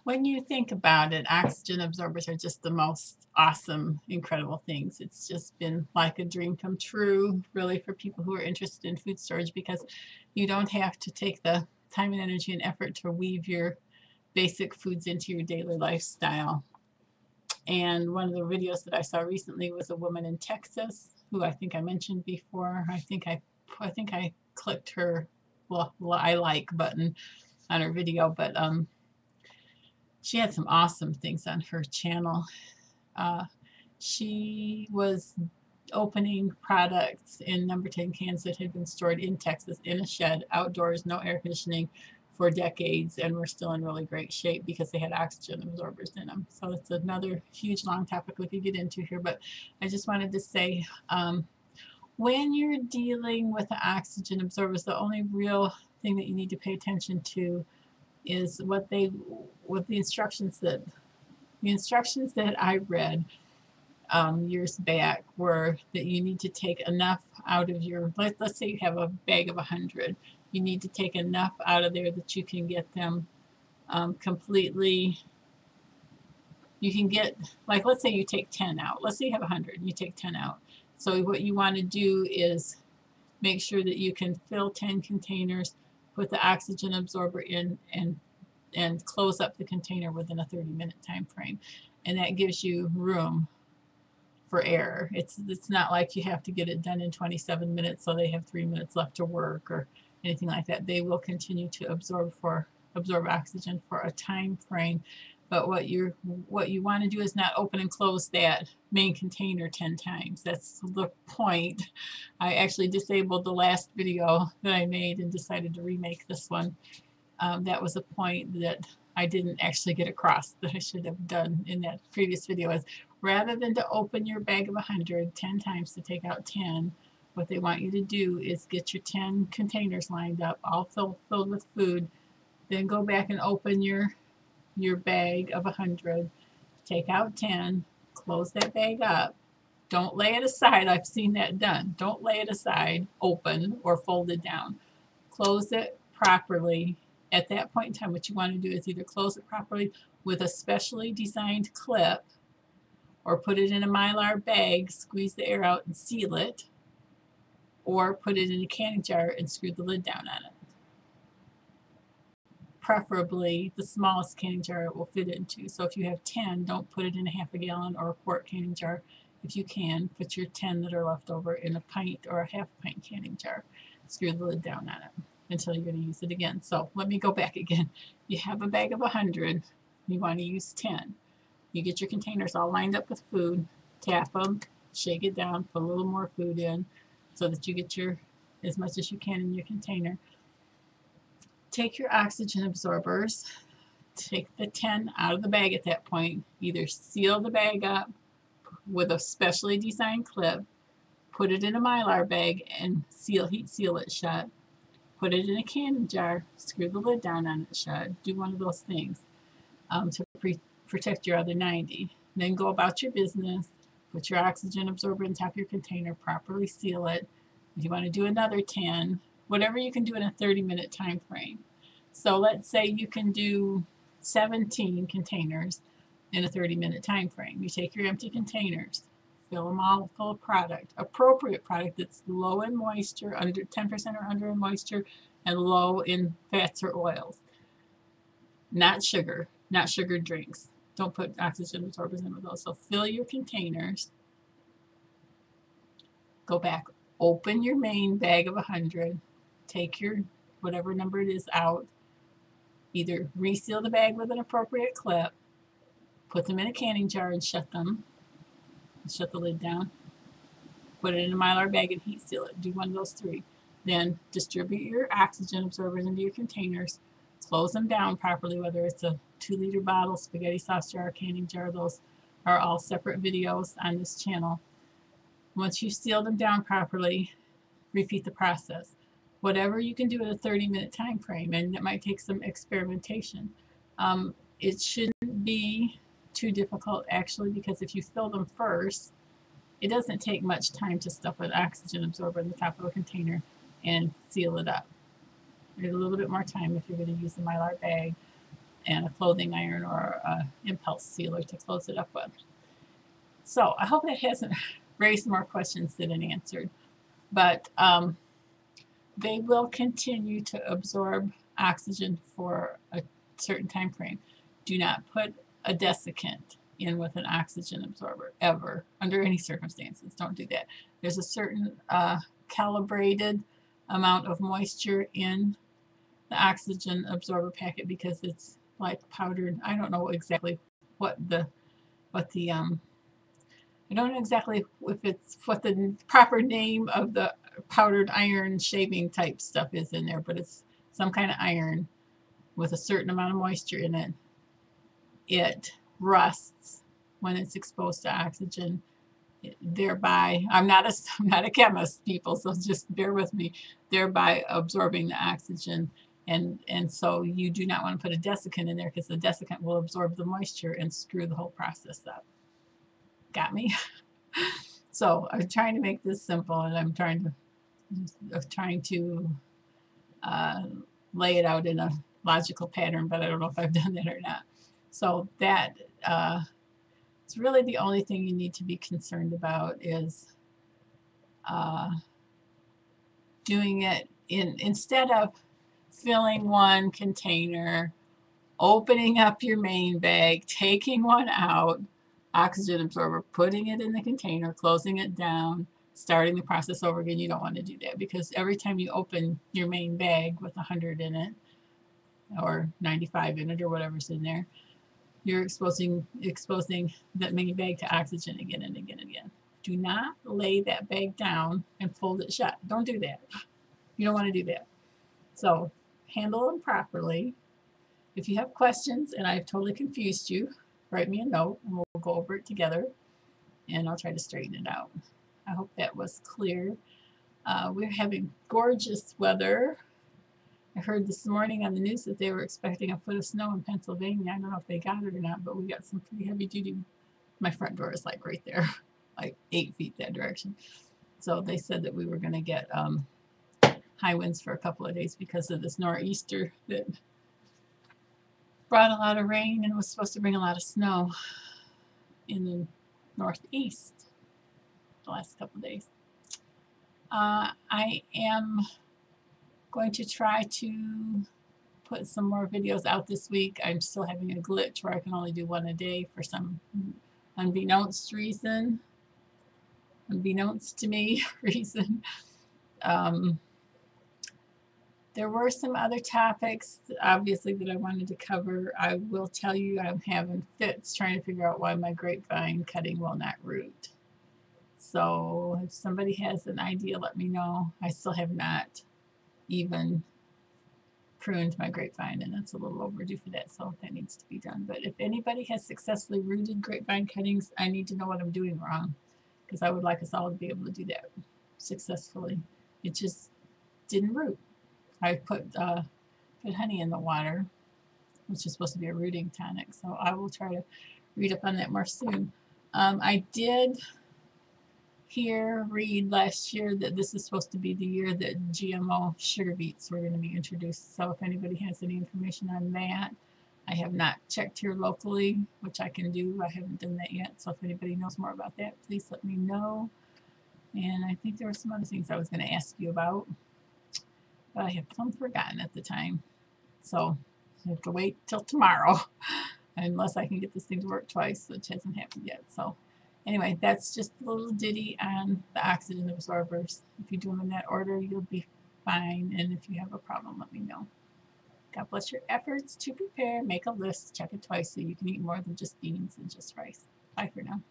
When you think about it, oxygen absorbers are just the most awesome, incredible things. It's just been like a dream come true, really, for people who are interested in food storage because you don't have to take the time and energy and effort to weave your basic foods into your daily lifestyle. And one of the videos that I saw recently was a woman in Texas who I think I mentioned before. I think I clicked her I like button on her video, but she had some awesome things on her channel. Uh, she was opening products in number 10 cans that had been stored in Texas in a shed, outdoors, no air conditioning for decades, and were still in really great shape because they had oxygen absorbers in them. So it's another huge long topic we could get into here, but I just wanted to say when you're dealing with the oxygen absorbers, the only real thing that you need to pay attention to is what the instructions that I read years back were that you need to take enough out of let's say you have a bag of 100. You need to take enough out of there that you can get them completely. You can get, like, let's say you take 10 out. Let's say you have 100, you take 10 out. So what you want to do is make sure that you can fill 10 containers, put the oxygen absorber in, and close up the container within a 30-minute time frame. And that gives you room for error. It's not like you have to get it done in 27 minutes so they have 3 minutes left to work or anything like that. They will continue to absorb oxygen for a time frame. But what you want to do is not open and close that main container 10 times. That's the point. I actually disabled the last video that I made and decided to remake this one. That was a point that I didn't actually get across that I should have done in that previous video. Is rather than to open your bag of 100 10 times to take out 10, what they want you to do is get your 10 containers lined up, all filled with food. Then go back and open your bag of 100, take out 10, close that bag up. Don't lay it aside. I've seen that done. Don't lay it aside, open, or fold it down. Close it properly. At that point in time, what you want to do is either close it properly with a specially designed clip or put it in a Mylar bag, squeeze the air out and seal it, or put it in a canning jar and screw the lid down on it. Preferably the smallest canning jar it will fit into. So if you have 10, don't put it in a half a gallon or a quart canning jar. If you can, put your 10 that are left over in a pint or a half pint canning jar. Screw the lid down on it until you're going to use it again. So let me go back again. You have a bag of 100. You want to use 10. You get your containers all lined up with food, tap them, shake it down, put a little more food in so that you get as much as you can in your container. Take your oxygen absorbers, take the 10 out of the bag at that point, either seal the bag up with a specially designed clip, put it in a Mylar bag and heat seal it shut, put it in a canning jar, screw the lid down on it shut, do one of those things to protect your other 90. Then go about your business, put your oxygen absorber on top of your container, properly seal it. If you want to do another 10, whatever you can do in a 30-minute time frame. So let's say you can do 17 containers in a 30-minute time frame. You take your empty containers, fill them all full of product, appropriate product that's low in moisture, under 10% or under in moisture, and low in fats or oils. Not sugar, not sugared drinks. Don't put oxygen absorbers in with those. So fill your containers, go back, open your main bag of 100, take your whatever number it is out, either reseal the bag with an appropriate clip, put them in a canning jar and shut the lid down, put it in a Mylar bag and heat seal it. Do one of those three. Then distribute your oxygen absorbers into your containers, close them down properly, whether it's a 2-liter bottle, spaghetti sauce jar, canning jar. Those are all separate videos on this channel. Once you seal them down properly, repeat the process. Whatever you can do in a 30-minute time frame, and it might take some experimentation. It shouldn't be too difficult, actually, because if you fill them first, it doesn't take much time to stuff an oxygen absorber in the top of a container and seal it up. Need a little bit more time if you're going to use the Mylar bag and a clothing iron or a impulse sealer to close it up with. So I hope that hasn't raised more questions than it answered. But they will continue to absorb oxygen for a certain time frame. Do not put a desiccant in with an oxygen absorber ever, under any circumstances. Don't do that. There's a certain calibrated amount of moisture in the oxygen absorber packet because it's like powdered. I don't know exactly what the I don't know exactly if it's what the proper name of the powdered iron shaving type stuff is in there, but it's some kind of iron with a certain amount of moisture in it. It rusts when it's exposed to oxygen. Thereby, I'm not a chemist, people, so just bear with me. Thereby absorbing the oxygen, and so you do not want to put a desiccant in there because the desiccant will absorb the moisture and screw the whole process up. Got me? So I'm trying to make this simple, and I'm trying to lay it out in a logical pattern, but I don't know if I've done that or not. So that it's really the only thing you need to be concerned about is doing it instead of filling one container, opening up your main bag, taking one out, oxygen absorber, putting it in the container, closing it down, starting the process over again. You don't want to do that because every time you open your main bag with 100 in it or 95 in it or whatever's in there, you're exposing that main bag to oxygen again and again and again. Do not lay that bag down and fold it shut. Don't do that. You don't want to do that. So handle them properly. If you have questions and I've totally confused you, write me a note and we'll go over it together and I'll try to straighten it out. I hope that was clear. We're having gorgeous weather. I heard this morning on the news that they were expecting a foot of snow in Pennsylvania. I don't know if they got it or not, but we got some pretty heavy duty. My front door is like right there, like 8 feet that direction. So they said that we were going to get high winds for a couple of days because of this nor'easter that brought a lot of rain and was supposed to bring a lot of snow in the northeast the last couple of days. I am going to try to put some more videos out this week. I'm still having a glitch where I can only do one a day for some unbeknownst reason, unbeknownst to me reason. There were some other topics, obviously, that I wanted to cover. I will tell you I'm having fits trying to figure out why my grapevine cutting will not root. So if somebody has an idea, let me know. I still have not even pruned my grapevine, and it's a little overdue for that, so that needs to be done. But if anybody has successfully rooted grapevine cuttings, I need to know what I'm doing wrong, because I would like us all to be able to do that successfully. It just didn't root. I put honey in the water, which is supposed to be a rooting tonic, so I will try to read up on that more soon. I did read last year that this is supposed to be the year that GMO sugar beets were going to be introduced. So if anybody has any information on that, I have not checked here locally, which I can do. I haven't done that yet. So if anybody knows more about that, please let me know. And I think there were some other things I was going to ask you about, but I have plumb forgotten at the time. So I have to wait till tomorrow, unless I can get this thing to work twice, which hasn't happened yet. So anyway, that's just a little ditty on the oxygen absorbers. If you do them in that order, you'll be fine. And if you have a problem, let me know. God bless your efforts to prepare. Make a list. Check it twice so you can eat more than just beans and just rice. Bye for now.